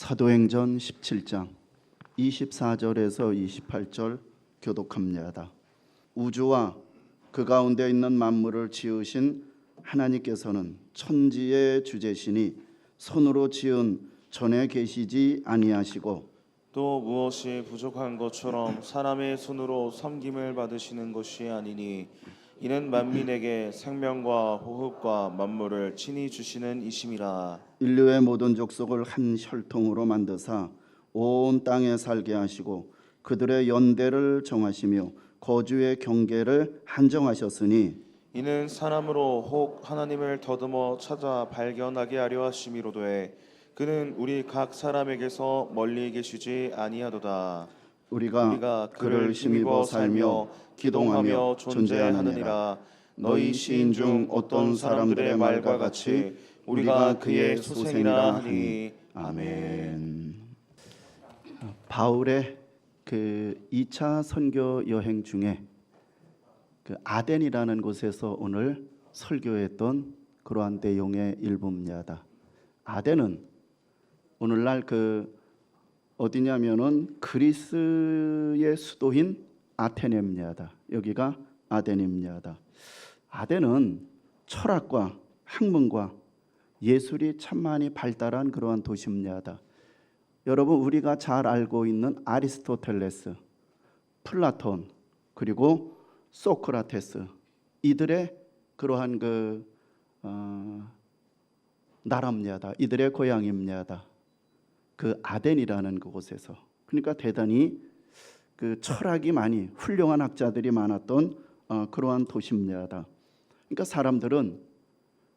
사도행전 17장 24절에서 28절 교독합니다. 우주와 그 가운데 있는 만물을 지으신 하나님께서는 천지의 주제시니 손으로 지은 전에 계시지 아니하시고 또 무엇이 부족한 것처럼 사람의 손으로 섬김을 받으시는 것이 아니니 이는 만민에게 생명과 호흡과 만물을 친히 주시는 이심이라. 인류의 모든 족속을 한 혈통으로 만드사 온 땅에 살게 하시고 그들의 연대를 정하시며 거주의 경계를 한정하셨으니 이는 사람으로 혹 하나님을 더듬어 찾아 발견하게 하려 하심이로되 그는 우리 각 사람에게서 멀리 계시지 아니하도다. 우리가 그를 힘입어 살며 기동하며 존재하느니라. 너희 시인 중 어떤 사람들의 말과 같이 우리가 그의 소생이라 하니. 아멘. 바울의 그 2차 선교 여행 중에 그 아덴이라는 곳에서 오늘 설교했던 그러한 내용의 일부입니다. 아덴은 오늘날 그 어디냐면은 그리스의 수도인 아테네입니다. 여기가 아덴입니다. 아덴은 철학과 학문과 예술이 참 많이 발달한 그러한 도시입니다. 여러분 우리가 잘 알고 있는 아리스토텔레스, 플라톤 그리고 소크라테스 이들의 그러한 그 나라입니다. 이들의 고향입니다. 그 아덴이라는 그곳에서. 그러니까 대단히 그 철학이 많이 훌륭한 학자들이 많았던 그러한 도시입니다. 그러니까 사람들은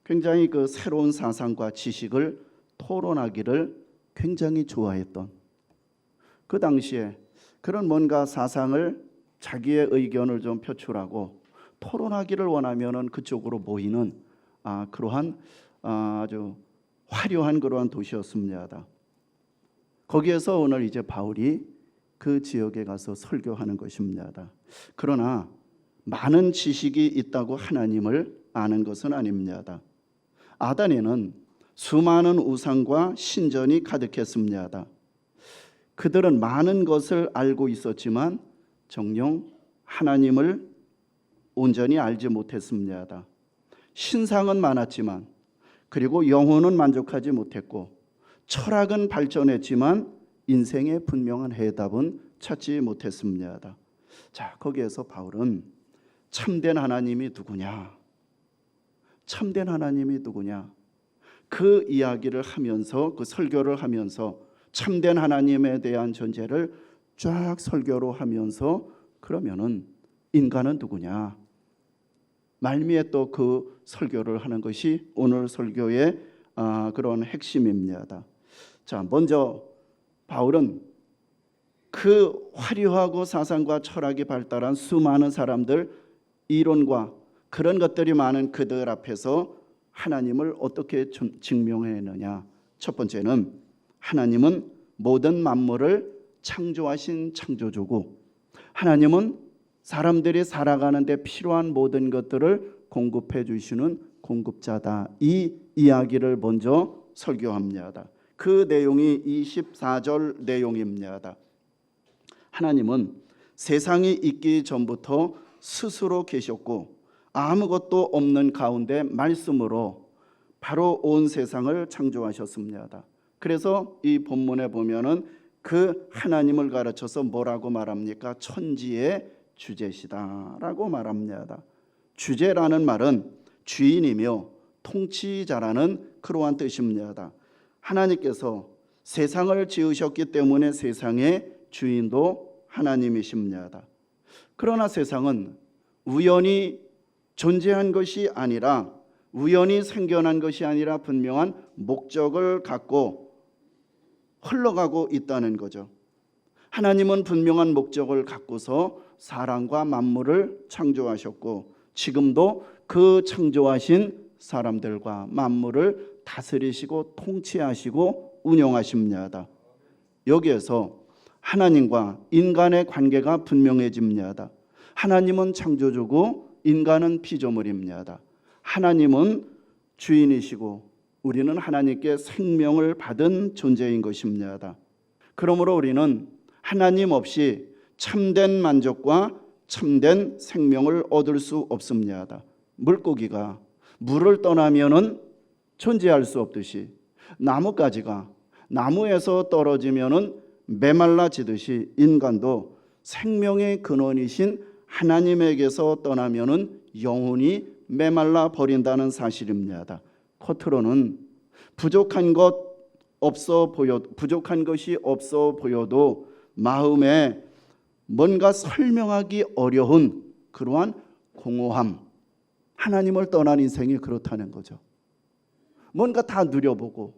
굉장히 그 새로운 사상과 지식을 토론하기를 굉장히 좋아했던 그 당시에 그런 뭔가 사상을 자기의 의견을 좀 표출하고 토론하기를 원하면은 그쪽으로 모이는 그러한 아주 화려한 그러한 도시였습니다. 거기에서 오늘 이제 바울이 그 지역에 가서 설교하는 것입니다. 그러나 많은 지식이 있다고 하나님을 아는 것은 아닙니다. 아덴에는 수많은 우상과 신전이 가득했습니다. 그들은 많은 것을 알고 있었지만 정녕 하나님을 온전히 알지 못했습니다. 신상은 많았지만 그리고 영혼은 만족하지 못했고 철학은 발전했지만 인생의 분명한 해답은 찾지 못했습니다. 자, 거기에서 바울은 참된 하나님이 누구냐? 참된 하나님이 누구냐? 그 이야기를 하면서 그 설교를 하면서 참된 하나님에 대한 전제를 쫙 설교로 하면서 그러면은 인간은 누구냐? 말미에 또 그 설교를 하는 것이 오늘 설교의 그런 핵심입니다. 자, 먼저 바울은 그 화려하고 사상과 철학이 발달한 수많은 사람들 이론과 그런 것들이 많은 그들 앞에서 하나님을 어떻게 증명해내느냐. 첫 번째는 하나님은 모든 만물을 창조하신 창조주고 하나님은 사람들이 살아가는 데 필요한 모든 것들을 공급해 주시는 공급자다. 이 이야기를 먼저 설교합니다. 그 내용이 24절 내용입니다. 하나님은 세상이 있기 전부터 스스로 계셨고 아무것도 없는 가운데 말씀으로 바로 온 세상을 창조하셨습니다. 그래서 이 본문에 보면은 그 하나님을 가르쳐서 뭐라고 말합니까? 천지의 주제시다라고 말합니다. 주제라는 말은 주인이며 통치자라는 그러한 뜻입니다. 하나님께서 세상을 지으셨기 때문에 세상의 주인도 하나님이십니다. 그러나 세상은 우연히 존재한 것이 아니라 우연히 생겨난 것이 아니라 분명한 목적을 갖고 흘러가고 있다는 거죠. 하나님은 분명한 목적을 갖고서 사람과 만물을 창조하셨고 지금도 그 창조하신 사람들과 만물을 다스리시고 통치하시고 운영하십니다. 여기에서 하나님과 인간의 관계가 분명해집니다. 하나님은 창조주고 인간은 피조물입니다. 하나님은 주인이시고 우리는 하나님께 생명을 받은 존재인 것입니다. 그러므로 우리는 하나님 없이 참된 만족과 참된 생명을 얻을 수 없습니다. 물고기가 물을 떠나면은 존재할 수 없듯이 나뭇가지가 나무에서 떨어지면은 메말라지듯이 인간도 생명의 근원이신 하나님에게서 떠나면은 영혼이 메말라 버린다는 사실입니다. 겉으로는 부족한 것이 없어 보여도 마음에 뭔가 설명하기 어려운 그러한 공허함, 하나님을 떠난 인생이 그렇다는 거죠. 뭔가 다 누려보고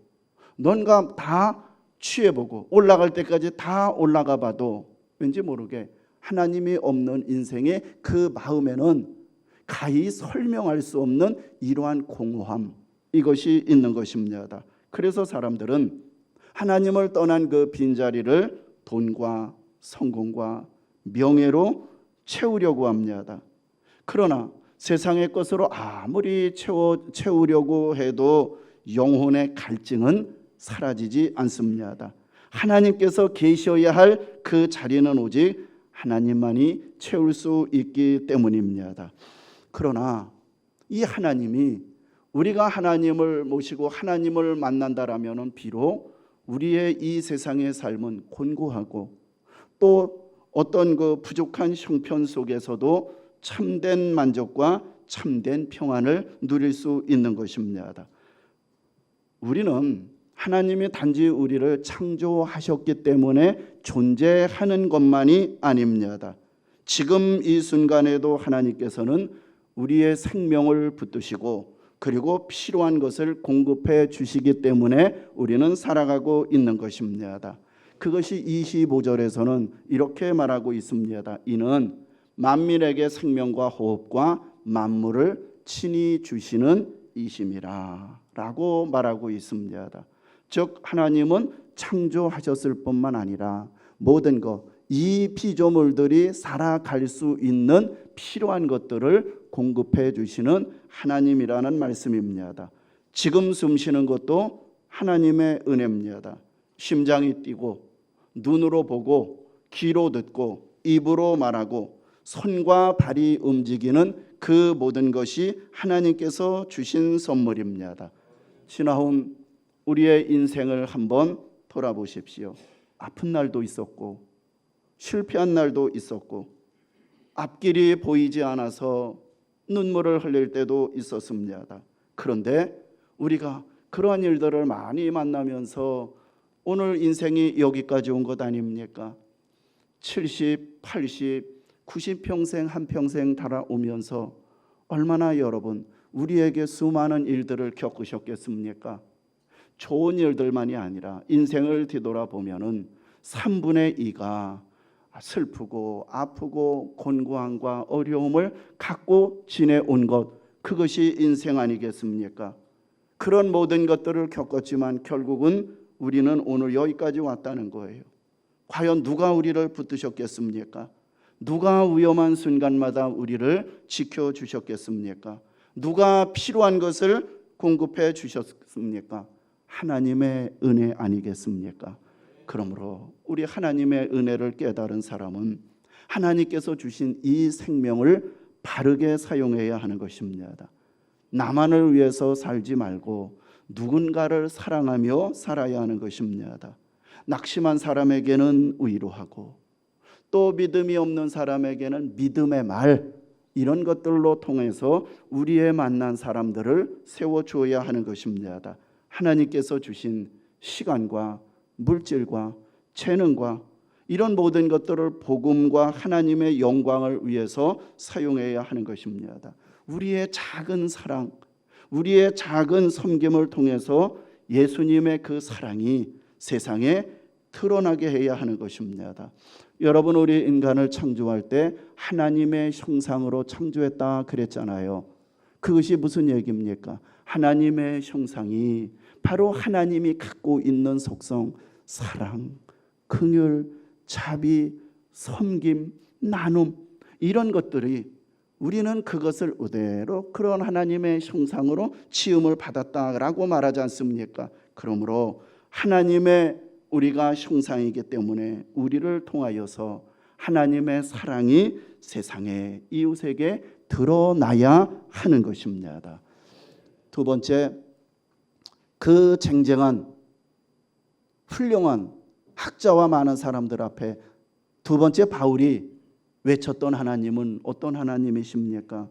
뭔가 다 취해보고 올라갈 때까지 다 올라가 봐도 왠지 모르게 하나님이 없는 인생의 그 마음에는 가히 설명할 수 없는 이러한 공허함, 이것이 있는 것입니다. 그래서 사람들은 하나님을 떠난 그 빈자리를 돈과 성공과 명예로 채우려고 합니다. 그러나 세상의 것으로 아무리 채우려고 해도 영혼의 갈증은 사라지지 않습니다. 하나님께서 계셔야 할 그 자리는 오직 하나님만이 채울 수 있기 때문입니다. 그러나 이 하나님이 우리가 하나님을 모시고 하나님을 만난다라면 비록 우리의 이 세상의 삶은 곤고하고 또 어떤 그 부족한 형편 속에서도 참된 만족과 참된 평안을 누릴 수 있는 것입니다. 우리는 하나님이 단지 우리를 창조하셨기 때문에 존재하는 것만이 아닙니다. 지금 이 순간에도 하나님께서는 우리의 생명을 붙드시고 그리고 필요한 것을 공급해 주시기 때문에 우리는 살아가고 있는 것입니다. 그것이 25절에서는 이렇게 말하고 있습니다. 이는 만민에게 생명과 호흡과 만물을 친히 주시는 이심이라 라고 말하고 있습니다. 즉 하나님은 창조하셨을 뿐만 아니라 모든 이 피조물들이 살아갈 수 있는 필요한 것들을 공급해 주시는 하나님이라는 말씀입니다. 지금 숨 쉬는 것도 하나님의 은혜입니다. 심장이 뛰고 눈으로 보고 귀로 듣고 입으로 말하고 손과 발이 움직이는 그 모든 것이 하나님께서 주신 선물입니다. 지나온 우리의 인생을 한번 돌아보십시오. 아픈 날도 있었고 실패한 날도 있었고 앞길이 보이지 않아서 눈물을 흘릴 때도 있었습니다. 그런데 우리가 그러한 일들을 많이 만나면서 오늘 인생이 여기까지 온 것 아닙니까? 70, 80, 90평생 한평생 달아오면서 얼마나 여러분 우리에게 수많은 일들을 겪으셨겠습니까? 좋은 일들만이 아니라 인생을 뒤돌아보면은 3분의 2가 슬프고 아프고 곤고함과 어려움을 갖고 지내온 것, 그것이 인생 아니겠습니까? 그런 모든 것들을 겪었지만 결국은 우리는 오늘 여기까지 왔다는 거예요. 과연 누가 우리를 붙드셨겠습니까? 누가 위험한 순간마다 우리를 지켜주셨겠습니까? 누가 필요한 것을 공급해 주셨습니까? 하나님의 은혜 아니겠습니까? 그러므로 우리 하나님의 은혜를 깨달은 사람은 하나님께서 주신 이 생명을 바르게 사용해야 하는 것입니다. 나만을 위해서 살지 말고 누군가를 사랑하며 살아야 하는 것입니다. 낙심한 사람에게는 위로하고 또 믿음이 없는 사람에게는 믿음의 말, 이런 것들로 통해서 우리의 만난 사람들을 세워주어야 하는 것입니다. 하나님께서 주신 시간과 물질과 재능과 이런 모든 것들을 복음과 하나님의 영광을 위해서 사용해야 하는 것입니다. 우리의 작은 사랑, 우리의 작은 섬김을 통해서 예수님의 그 사랑이 세상에 드러나게 해야 하는 것입니다. 여러분, 우리 인간을 창조할 때 하나님의 형상으로 창조했다 그랬잖아요. 그것이 무슨 얘기입니까? 하나님의 형상이 바로 하나님이 갖고 있는 속성, 사랑, 긍휼, 자비, 섬김, 나눔, 이런 것들이 우리는 그것을 그대로 그런 하나님의 형상으로 지음을 받았다라고 말하지 않습니까? 그러므로 하나님의 우리가 형상이기 때문에 우리를 통하여서 하나님의 사랑이 세상의 이웃에게 드러나야 하는 것입니다. 두 번째, 그 쟁쟁한 훌륭한 학자와 많은 사람들 앞에 두 번째 바울이 외쳤던 하나님은 어떤 하나님이십니까?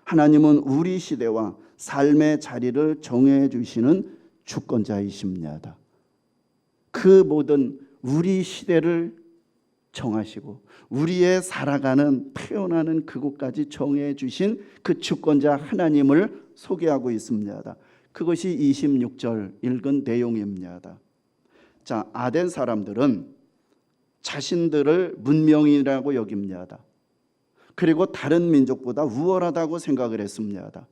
하나님은 우리 시대와 삶의 자리를 정해 주시는 주권자이십니다. 그 모든 우리 시대를 정하시고 우리의 살아가는 태어나는 그곳까지 정해 주신 그 주권자 하나님을 소개하고 있습니다. 그것이 26절 읽은 내용입니다. 자, 아덴 사람들은 자신들을 문명이라고 여깁니다. 그리고 다른 민족보다 우월하다고 생각을 했습니다.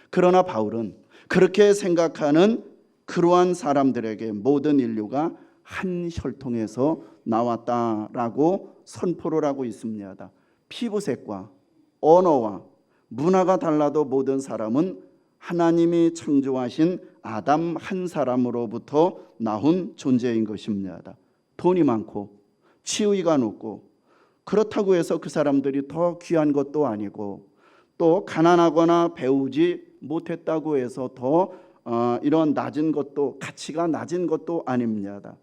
그러나 바울은 그렇게 생각하는 그러한 사람들에게 모든 인류가 한 혈통에서 나왔다라고 선포를 하고 있습니다. 피부색과 언어와 문화가 달라도 모든 사람은 하나님이 창조하신 아담 한 사람으로부터 나온 존재인 것입니다. 돈이 많고 지위가 높고 그렇다고 해서 그 사람들이 더 귀한 것도 아니고 또 가난하거나 배우지 못했다고 해서 더 이런 낮은 것도 가치가 낮은 것도 아닙니다.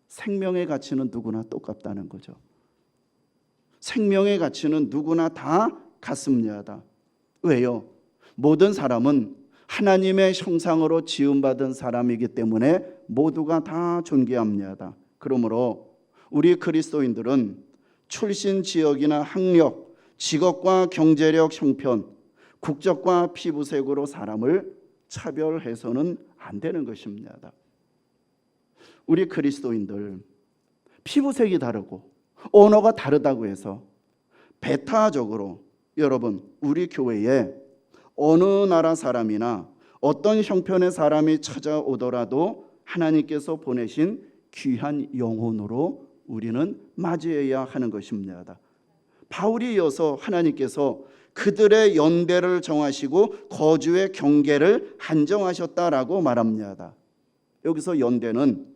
생명의 가치는 누구나 똑같다는 거죠. 생명의 가치는 누구나 다 같습니다. 왜요? 모든 사람은 하나님의 형상으로 지음받은 사람이기 때문에 모두가 다 존귀합니다. 그러므로 우리 그리스도인들은 출신 지역이나 학력, 직업과 경제력 형편, 국적과 피부색으로 사람을 차별해서는 안 되는 것입니다. 우리 그리스도인들 피부색이 다르고 언어가 다르다고 해서 배타적으로 여러분 우리 교회에 어느 나라 사람이나 어떤 형편의 사람이 찾아오더라도 하나님께서 보내신 귀한 영혼으로 우리는 맞이해야 하는 것입니다. 바울이 이어서 하나님께서 그들의 연대를 정하시고 거주의 경계를 한정하셨다라고 말합니다. 여기서 연대는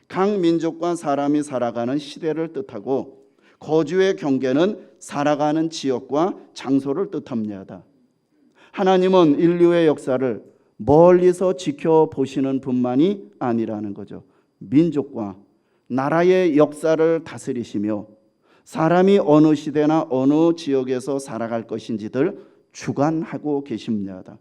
각 민족과 사람이 살아가는 시대를 뜻하고 거주의 경계는 살아가는 지역과 장소를 뜻합니다. 하나님은 인류의 역사를 멀리서 지켜보시는 분만이 아니라는 거죠. 민족과 나라의 역사를 다스리시며 사람이 어느 시대나 어느 지역에서 살아갈 것인지를 주관하고 계십니다.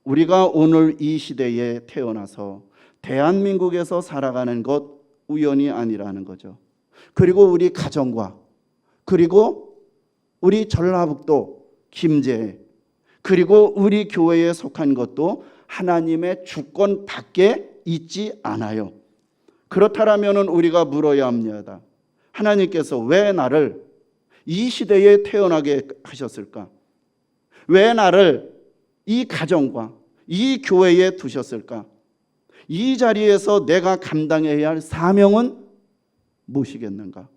우리가 오늘 이 시대에 태어나서 대한민국에서 살아가는 것 우연이 아니라는 거죠. 그리고 우리 가정과 그리고 우리 전라북도 김제 그리고 우리 교회에 속한 것도 하나님의 주권 밖에 있지 않아요. 그렇다면 우리가 물어야 합니다. 하나님께서 왜 나를 이 시대에 태어나게 하셨을까? 왜 나를 이 가정과 이 교회에 두셨을까? 이 자리에서 내가 감당해야 할 사명은 무엇이겠는가?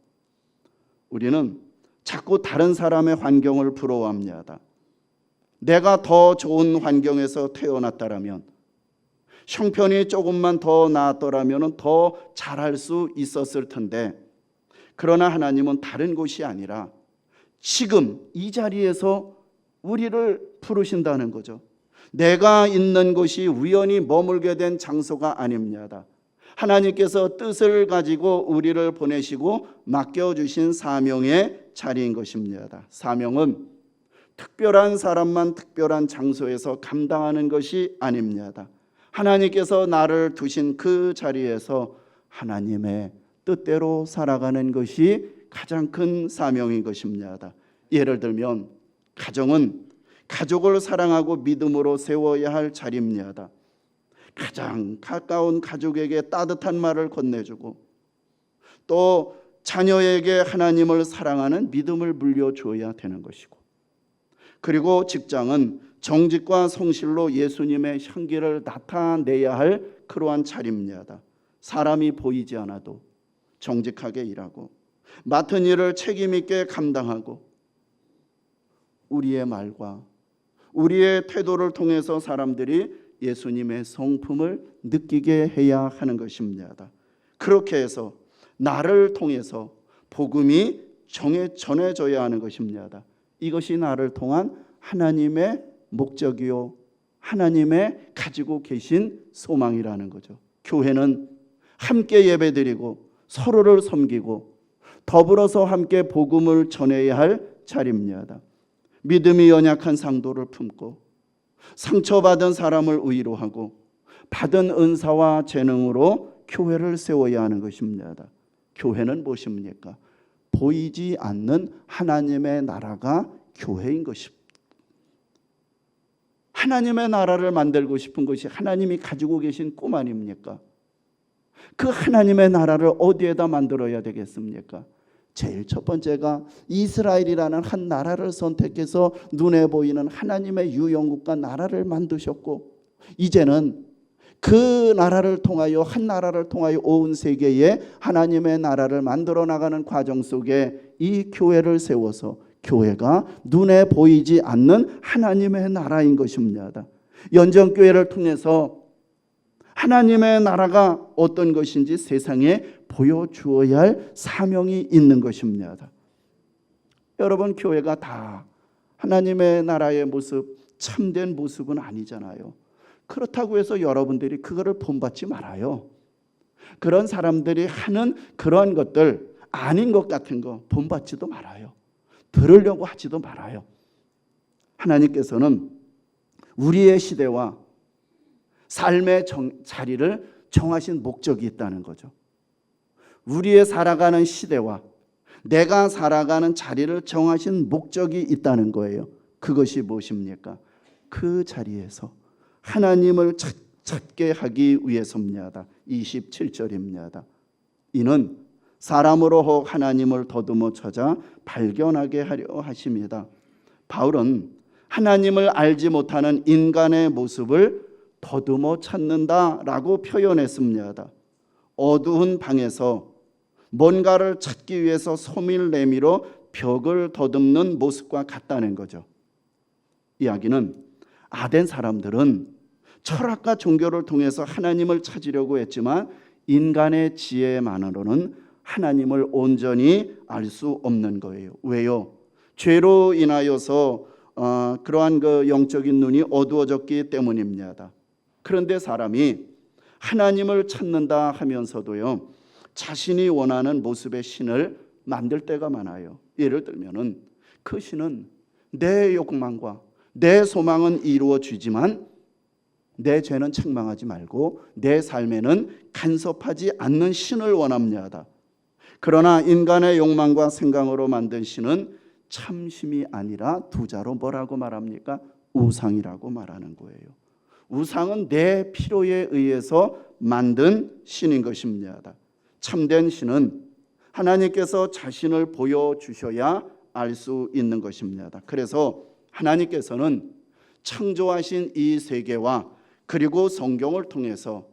우리는 자꾸 다른 사람의 환경을 부러워합니다. 내가 더 좋은 환경에서 태어났다라면, 형편이 조금만 더 나았더라면 더 잘할 수 있었을 텐데, 그러나 하나님은 다른 곳이 아니라 지금 이 자리에서 우리를 부르신다는 거죠. 내가 있는 곳이 우연히 머물게 된 장소가 아닙니다. 하나님께서 뜻을 가지고 우리를 보내시고 맡겨주신 사명의 자리인 것입니다. 사명은 특별한 사람만 특별한 장소에서 감당하는 것이 아닙니다. 하나님께서 나를 두신 그 자리에서 하나님의 뜻대로 살아가는 것이 가장 큰 사명인 것입니다. 예를 들면 가정은 가족을 사랑하고 믿음으로 세워야 할 자리입니다. 가장 가까운 가족에게 따뜻한 말을 건네주고 또 자녀에게 하나님을 사랑하는 믿음을 물려줘야 되는 것이고, 그리고 직장은 정직과 성실로 예수님의 향기를 나타내야 할 그러한 자리입니다. 사람이 보이지 않아도 정직하게 일하고 맡은 일을 책임 있게 감당하고 우리의 말과 우리의 태도를 통해서 사람들이 예수님의 성품을 느끼게 해야 하는 것입니다. 그렇게 해서 나를 통해서 복음이 전해져야 하는 것입니다. 이것이 나를 통한 하나님의 목적이요, 하나님의 가지고 계신 소망이라는 거죠. 교회는 함께 예배드리고 서로를 섬기고 더불어서 함께 복음을 전해야 할 자리입니다. 믿음이 연약한 상도를 품고 상처받은 사람을 위로하고 받은 은사와 재능으로 교회를 세워야 하는 것입니다. 교회는 무엇입니까? 보이지 않는 하나님의 나라가 교회인 것입니다. 하나님의 나라를 만들고 싶은 것이 하나님이 가지고 계신 꿈 아닙니까? 그 하나님의 나라를 어디에다 만들어야 되겠습니까? 제일 첫 번째가 이스라엘이라는 한 나라를 선택해서 눈에 보이는 하나님의 유영국가 나라를 만드셨고, 이제는 그 나라를 통하여, 한 나라를 통하여 온 세계에 하나님의 나라를 만들어 나가는 과정 속에 이 교회를 세워서 교회가 눈에 보이지 않는 하나님의 나라인 것입니다. 연정교회를 통해서 하나님의 나라가 어떤 것인지 세상에 보여주어야 할 사명이 있는 것입니다. 여러분, 교회가 다 하나님의 나라의 모습, 참된 모습은 아니잖아요. 그렇다고 해서 여러분들이 그거를 본받지 말아요. 그런 사람들이 하는 그런 것들, 아닌 것 같은 거 본받지도 말아요. 들으려고 하지도 말아요. 하나님께서는 우리의 시대와 삶의 자리를 정하신 목적이 있다는 거죠. 우리의 살아가는 시대와 내가 살아가는 자리를 정하신 목적이 있다는 거예요. 그것이 무엇입니까? 그 자리에서 하나님을 찾게 하기 위해서입니다. 27절입니다. 이는 사람으로 혹 하나님을 더듬어 찾아 발견하게 하려 하십니다. 바울은 하나님을 알지 못하는 인간의 모습을 더듬어 찾는다라고 표현했습니다. 어두운 방에서 뭔가를 찾기 위해서 소밀 내미로 벽을 더듬는 모습과 같다는 거죠. 이야기는 아덴 사람들은 철학과 종교를 통해서 하나님을 찾으려고 했지만 인간의 지혜만으로는 하나님을 온전히 알 수 없는 거예요. 왜요? 죄로 인하여서 그러한 그 영적인 눈이 어두워졌기 때문입니다. 그런데 사람이 하나님을 찾는다 하면서도요, 자신이 원하는 모습의 신을 만들 때가 많아요. 예를 들면은 그 신은 내 욕망과 내 소망은 이루어지지만 내 죄는 책망하지 말고 내 삶에는 간섭하지 않는 신을 원합니다. 그러나 인간의 욕망과 생각으로 만든 신은 참심이 아니라 두자로 뭐라고 말합니까? 우상이라고 말하는 거예요. 우상은 내 필요에 의해서 만든 신인 것입니다. 참된 신은 하나님께서 자신을 보여주셔야 알 수 있는 것입니다. 그래서 하나님께서는 창조하신 이 세계와 그리고 성경을 통해서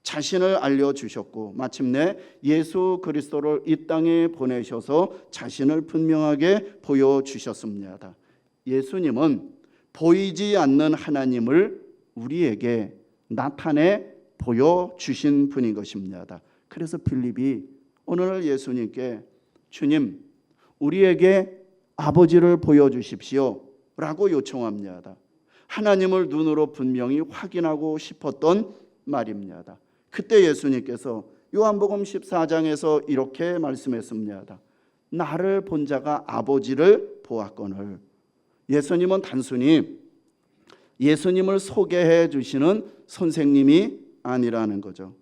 자신을 알려주셨고 마침내 예수 그리스도를 이 땅에 보내셔서 자신을 분명하게 보여주셨습니다. 예수님은 보이지 않는 하나님을 우리에게 나타내 보여주신 분인 것입니다. 그래서 빌립이 오늘 예수님께 주님, 우리에게 아버지를 보여주십시오 라고 요청합니다. 하나님을 눈으로 분명히 확인하고 싶었던 말입니다. 그때 예수님께서 요한복음 14장에서 이렇게 말씀했습니다. 나를 본 자가 아버지를 보았거늘. 예수님은 단순히 예수님을 소개해 주시는 선생님이 아니라는 거죠.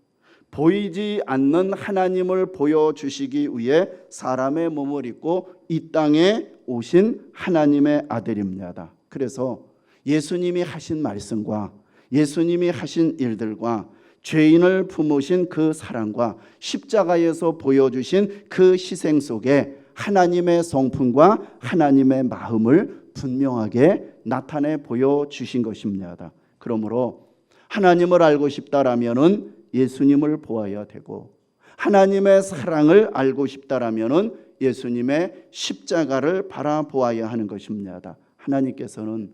보이지 않는 하나님을 보여주시기 위해 사람의 몸을 입고 이 땅에 오신 하나님의 아들입니다. 그래서 예수님이 하신 말씀과 예수님이 하신 일들과 죄인을 품으신 그 사랑과 십자가에서 보여주신 그 희생 속에 하나님의 성품과 하나님의 마음을 분명하게 나타내 보여주신 것입니다. 그러므로 하나님을 알고 싶다라면은 예수님을 보아야 되고 하나님의 사랑을 알고 싶다라면은 예수님의 십자가를 바라보아야 하는 것입니다. 하나님께서는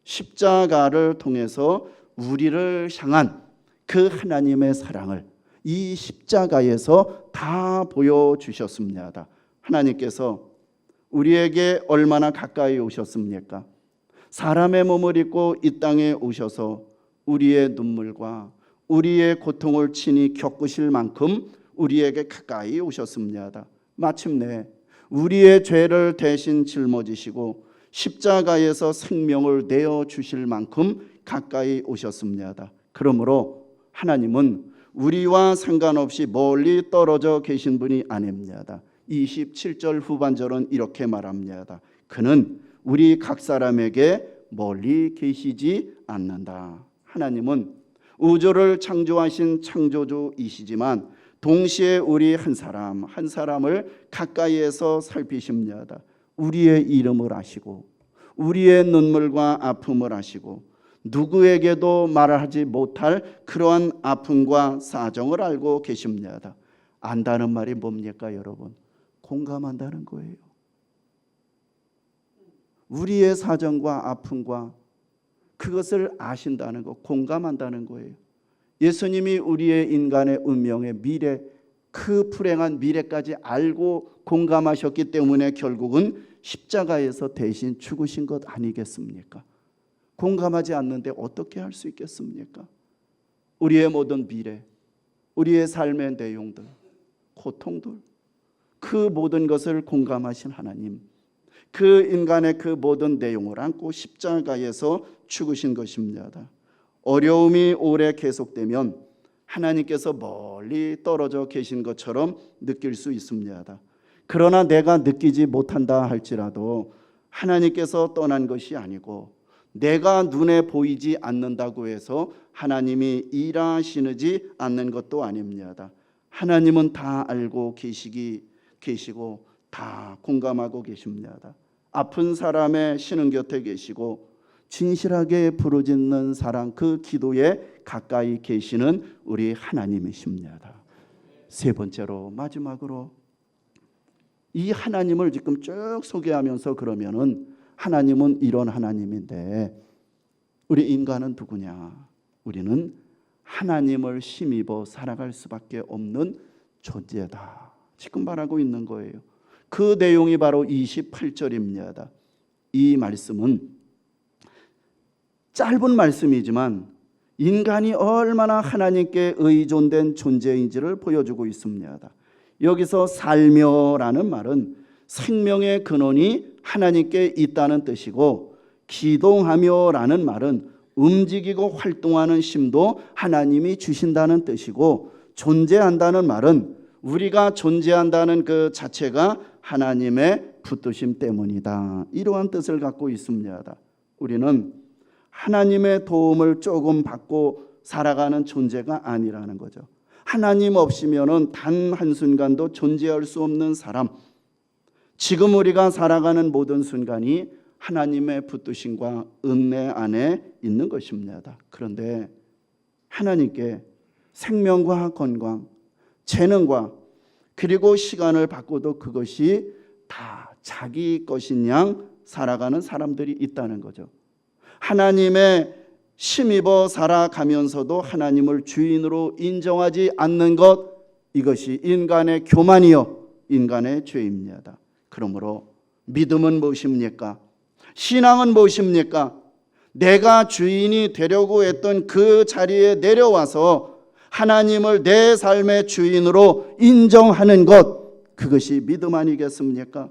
십자가를 통해서 우리를 향한 그 하나님의 사랑을 이 십자가에서 다 보여주셨습니다. 하나님께서 우리에게 얼마나 가까이 오셨습니까? 사람의 몸을 입고 이 땅에 오셔서 우리의 눈물과 우리의 고통을 친히 겪으실 만큼 우리에게 가까이 오셨습니다. 마침내 우리의 죄를 대신 짊어지시고 십자가에서 생명을 내어주실 만큼 가까이 오셨습니다. 그러므로 하나님은 우리와 상관없이 멀리 떨어져 계신 분이 아닙니다. 27절 후반절은 이렇게 말합니다. 그는 우리 각 사람에게 멀리 계시지 않는다. 하나님은 우주를 창조하신 창조주이시지만 동시에 우리 한 사람 한 사람을 가까이에서 살피십니다. 우리의 이름을 아시고 우리의 눈물과 아픔을 아시고 누구에게도 말하지 못할 그러한 아픔과 사정을 알고 계십니다. 안다는 말이 뭡니까, 여러분? 공감한다는 거예요. 우리의 사정과 아픔과 그것을 아신다는 거, 공감한다는 거예요. 예수님이 우리의 인간의 운명의 미래, 그 불행한 미래까지 알고 공감하셨기 때문에 결국은 십자가에서 대신 죽으신 것 아니겠습니까? 공감하지 않는데 어떻게 할 수 있겠습니까? 우리의 모든 미래, 우리의 삶의 내용들, 고통들, 그 모든 것을 공감하신 하나님, 그 인간의 그 모든 내용을 안고 십자가에서 죽으신 것입니다. 어려움이 오래 계속되면 하나님께서 멀리 떨어져 계신 것처럼 느낄 수 있습니다. 그러나 내가 느끼지 못한다 할지라도 하나님께서 떠난 것이 아니고 내가 눈에 보이지 않는다고 해서 하나님이 일하시지 않는 것도 아닙니다. 하나님은 다 알고 계시고 다 공감하고 계십니다. 아픈 사람의 신은 곁에 계시고 진실하게 부르짖는 사람 그 기도에 가까이 계시는 우리 하나님이십니다. 세 번째로 마지막으로 이 하나님을 지금 쭉 소개하면서 그러면은 하나님은 이런 하나님인데 우리 인간은 누구냐? 우리는 하나님을 힘입어 살아갈 수밖에 없는 존재다. 지금 말하고 있는 거예요. 그 내용이 바로 28절입니다. 이 말씀은 짧은 말씀이지만 인간이 얼마나 하나님께 의존된 존재인지를 보여주고 있습니다. 여기서 살며라는 말은 생명의 근원이 하나님께 있다는 뜻이고 기동하며라는 말은 움직이고 활동하는 힘도 하나님이 주신다는 뜻이고 존재한다는 말은 우리가 존재한다는 그 자체가 하나님의 붙드심 때문이다. 이러한 뜻을 갖고 있습니다. 우리는 하나님의 도움을 조금 받고 살아가는 존재가 아니라는 거죠. 하나님 없이면은 단 한순간도 존재할 수 없는 사람. 지금 우리가 살아가는 모든 순간이 하나님의 붙드심과 은혜 안에 있는 것입니다. 그런데 하나님께 생명과 건강, 재능과 그리고 시간을 받고도 그것이 다 자기 것인 양 살아가는 사람들이 있다는 거죠. 하나님의 힘입어 살아가면서도 하나님을 주인으로 인정하지 않는 것, 이것이 인간의 교만이요 인간의 죄입니다. 그러므로 믿음은 무엇입니까? 신앙은 무엇입니까? 내가 주인이 되려고 했던 그 자리에 내려와서 하나님을 내 삶의 주인으로 인정하는 것, 그것이 믿음 아니겠습니까?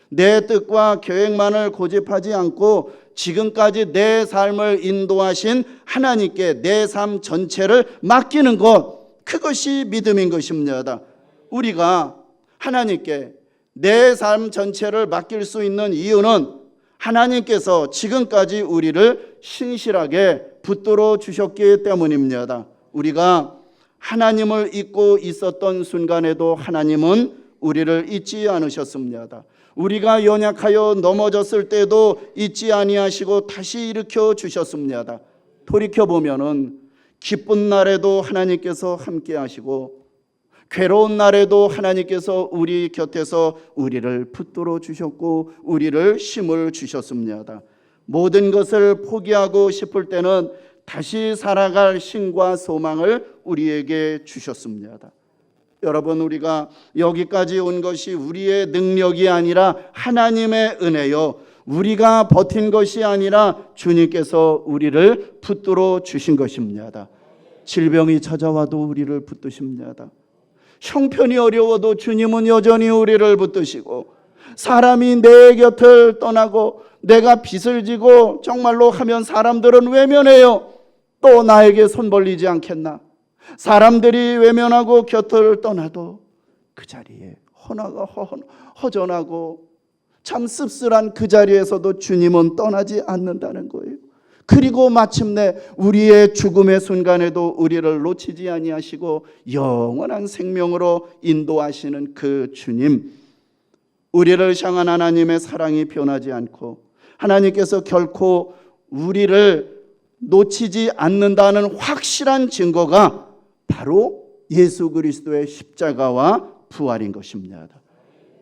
내 뜻과 계획만을 고집하지 않고 지금까지 내 삶을 인도하신 하나님께 내 삶 전체를 맡기는 것, 그것이 믿음인 것입니다. 우리가 하나님께 내 삶 전체를 맡길 수 있는 이유는 하나님께서 지금까지 우리를 신실하게 붙들어 주셨기 때문입니다. 우리가 하나님을 잊고 있었던 순간에도 하나님은 우리를 잊지 않으셨습니다. 우리가 연약하여 넘어졌을 때도 잊지 아니하시고 다시 일으켜 주셨습니다. 돌이켜 보면은 기쁜 날에도 하나님께서 함께 하시고 괴로운 날에도 하나님께서 우리 곁에서 우리를 붙들어 주셨고 우리를 힘을 주셨습니다. 모든 것을 포기하고 싶을 때는 다시 살아갈 힘과 소망을 우리에게 주셨습니다. 여러분, 우리가 여기까지 온 것이 우리의 능력이 아니라 하나님의 은혜요, 우리가 버틴 것이 아니라 주님께서 우리를 붙들어 주신 것입니다. 질병이 찾아와도 우리를 붙드십니다. 형편이 어려워도 주님은 여전히 우리를 붙드시고, 사람이 내 곁을 떠나고 내가 빚을 지고 정말로 하면 사람들은 외면해요. 또 나에게 손 벌리지 않겠나? 사람들이 외면하고 곁을 떠나도 그 자리에 허전하고 참 씁쓸한 그 자리에서도 주님은 떠나지 않는다는 거예요. 그리고 마침내 우리의 죽음의 순간에도 우리를 놓치지 아니하시고 영원한 생명으로 인도하시는 그 주님, 우리를 향한 하나님의 사랑이 변하지 않고 하나님께서 결코 우리를 놓치지 않는다는 확실한 증거가 바로 예수 그리스도의 십자가와 부활인 것입니다.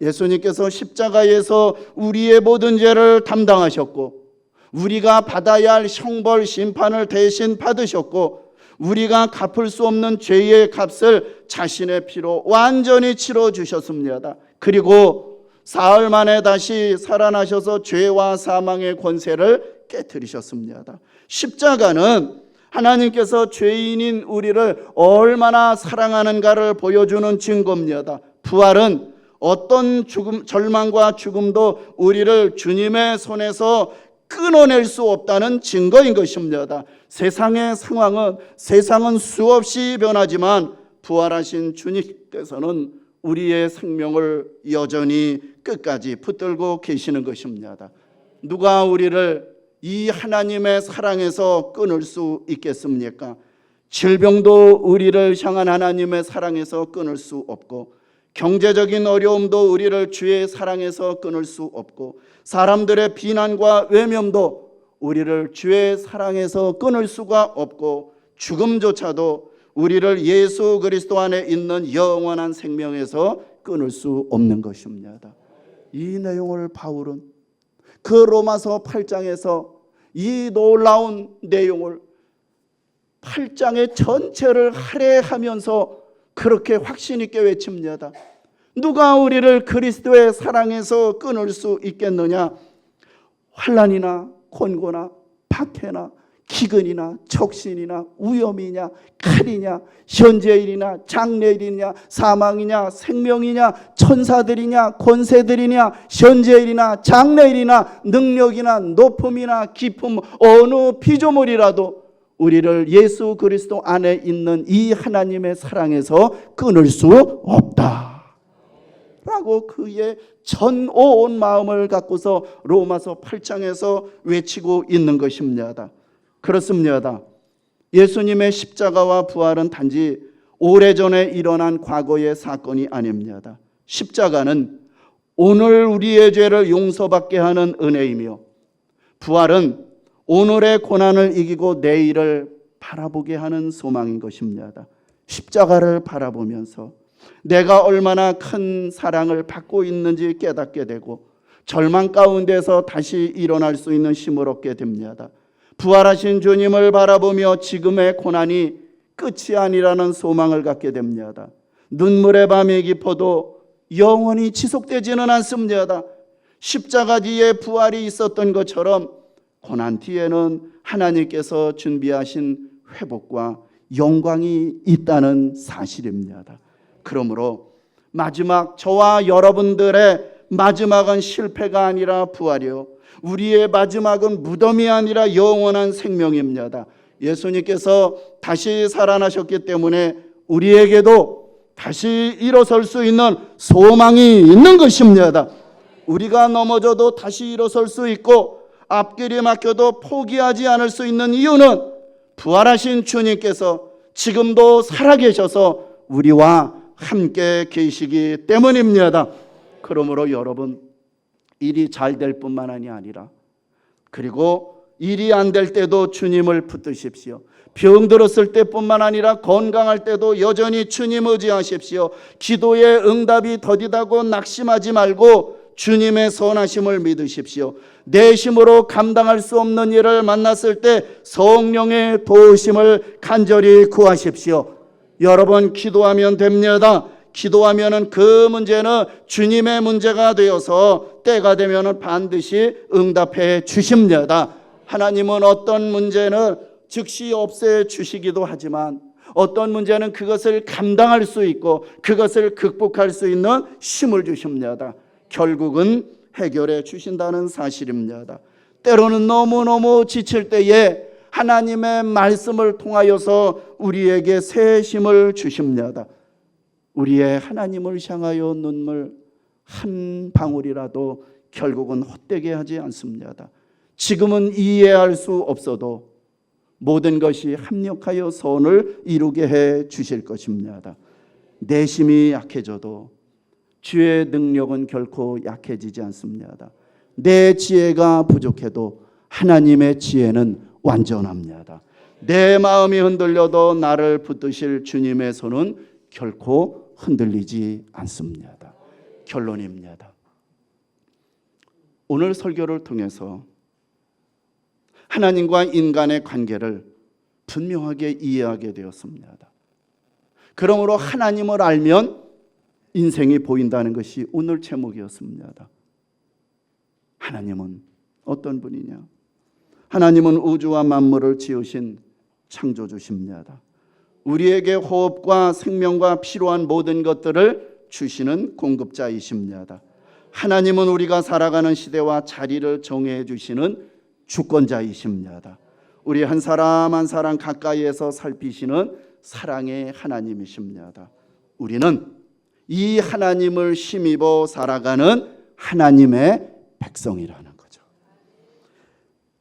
예수님께서 십자가에서 우리의 모든 죄를 담당하셨고, 우리가 받아야 할 형벌 심판을 대신 받으셨고, 우리가 갚을 수 없는 죄의 값을 자신의 피로 완전히 치러주셨습니다. 그리고 사흘 만에 다시 살아나셔서 죄와 사망의 권세를 깨뜨리셨습니다. 십자가는 하나님께서 죄인인 우리를 얼마나 사랑하는가를 보여주는 증거입니다. 부활은 어떤 절망과 죽음도 우리를 주님의 손에서 끊어낼 수 없다는 증거인 것입니다. 세상은 수없이 변하지만 부활하신 주님께서는 우리의 생명을 여전히 끝까지 붙들고 계시는 것입니다. 누가 우리를 이 하나님의 사랑에서 끊을 수 있겠습니까? 질병도 우리를 향한 하나님의 사랑에서 끊을 수 없고, 경제적인 어려움도 우리를 주의 사랑에서 끊을 수 없고, 사람들의 비난과 외면도 우리를 주의 사랑에서 끊을 수가 없고, 죽음조차도 우리를 예수 그리스도 안에 있는 영원한 생명에서 끊을 수 없는 것입니다. 이 내용을 바울은 그 로마서 8장에서 이 놀라운 내용을 8장의 전체를 할애하면서 그렇게 확신 있게 외칩니다. 누가 우리를 그리스도의 사랑에서 끊을 수 있겠느냐? 환난이나 곤고나 박해나 기근이나 적신이나 위험이냐 칼이냐 현재일이냐 장래일이냐 사망이냐 생명이냐 천사들이냐 권세들이냐 현재일이나 장래일이나 능력이나 높음이나 깊음 어느 피조물이라도 우리를 예수 그리스도 안에 있는 이 하나님의 사랑에서 끊을 수 없다 라고 그의 전 온 마음을 갖고서 로마서 8장에서 외치고 있는 것입니다. 그렇습니다. 예수님의 십자가와 부활은 단지 오래전에 일어난 과거의 사건이 아닙니다. 십자가는 오늘 우리의 죄를 용서받게 하는 은혜이며, 부활은 오늘의 고난을 이기고 내일을 바라보게 하는 소망인 것입니다. 십자가를 바라보면서 내가 얼마나 큰 사랑을 받고 있는지 깨닫게 되고, 절망 가운데서 다시 일어날 수 있는 힘을 얻게 됩니다. 부활하신 주님을 바라보며 지금의 고난이 끝이 아니라는 소망을 갖게 됩니다. 눈물의 밤이 깊어도 영원히 지속되지는 않습니다. 십자가 뒤에 부활이 있었던 것처럼 고난 뒤에는 하나님께서 준비하신 회복과 영광이 있다는 사실입니다. 그러므로 마지막 저와 여러분들의 마지막은 실패가 아니라 부활이요, 우리의 마지막은 무덤이 아니라 영원한 생명입니다. 예수님께서 다시 살아나셨기 때문에 우리에게도 다시 일어설 수 있는 소망이 있는 것입니다. 우리가 넘어져도 다시 일어설 수 있고 앞길이 막혀도 포기하지 않을 수 있는 이유는 부활하신 주님께서 지금도 살아계셔서 우리와 함께 계시기 때문입니다. 그러므로 여러분, 일이 잘 될 뿐만이 아니라, 그리고 일이 안 될 때도 주님을 붙드십시오. 병들었을 때뿐만 아니라 건강할 때도 여전히 주님 의지하십시오. 기도의 응답이 더디다고 낙심하지 말고 주님의 선하심을 믿으십시오. 내 힘으로 감당할 수 없는 일을 만났을 때 성령의 도우심을 간절히 구하십시오. 여러분 기도하면 됩니다. 기도하면은 그 문제는 주님의 문제가 되어서 때가 되면은 반드시 응답해 주십니다. 하나님은 어떤 문제는 즉시 없애 주시기도 하지만 어떤 문제는 그것을 감당할 수 있고 그것을 극복할 수 있는 힘을 주십니다. 결국은 해결해 주신다는 사실입니다. 때로는 너무너무 지칠 때에 하나님의 말씀을 통하여서 우리에게 새 힘을 주십니다. 우리의 하나님을 향하여 눈물 한 방울이라도 결국은 헛되게 하지 않습니다. 지금은 이해할 수 없어도 모든 것이 합력하여 선을 이루게 해 주실 것입니다. 내 힘이 약해져도 주의 능력은 결코 약해지지 않습니다. 내 지혜가 부족해도 하나님의 지혜는 완전합니다. 내 마음이 흔들려도 나를 붙드실 주님의 손은 결코 흔들리지 않습니다. 결론입니다. 오늘 설교를 통해서 하나님과 인간의 관계를 분명하게 이해하게 되었습니다. 그러므로 하나님을 알면 인생이 보인다는 것이 오늘 제목이었습니다. 하나님은 어떤 분이냐? 하나님은 우주와 만물을 지으신 창조주십니다. 우리에게 호흡과 생명과 필요한 모든 것들을 주시는 공급자이십니다. 하나님은 우리가 살아가는 시대와 자리를 정해 주시는 주권자이십니다. 우리 한 사람 한 사람 가까이에서 살피시는 사랑의 하나님이십니다. 우리는 이 하나님을 힘입어 살아가는 하나님의 백성이라는 거죠.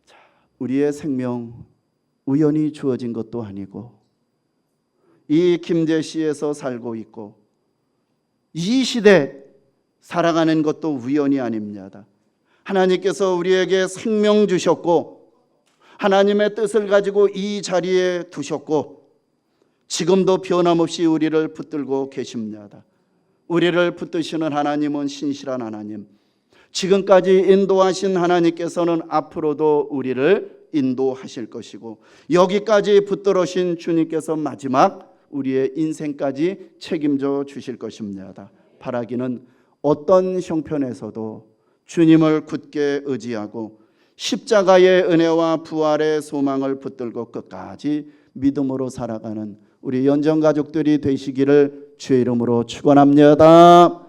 자, 우리의 생명 우연히 주어진 것도 아니고 이 김제시에서 살고 있고 이 시대 살아가는 것도 우연이 아닙니다. 하나님께서 우리에게 생명 주셨고 하나님의 뜻을 가지고 이 자리에 두셨고 지금도 변함없이 우리를 붙들고 계십니다. 우리를 붙드시는 하나님은 신실한 하나님, 지금까지 인도하신 하나님께서는 앞으로도 우리를 인도하실 것이고 여기까지 붙들으신 주님께서 마지막 우리의 인생까지 책임져 주실 것입니다. 바라기는 어떤 형편에서도 주님을 굳게 의지하고 십자가의 은혜와 부활의 소망을 붙들고 끝까지 믿음으로 살아가는 우리 연정가족들이 되시기를 주의 이름으로 축원합니다.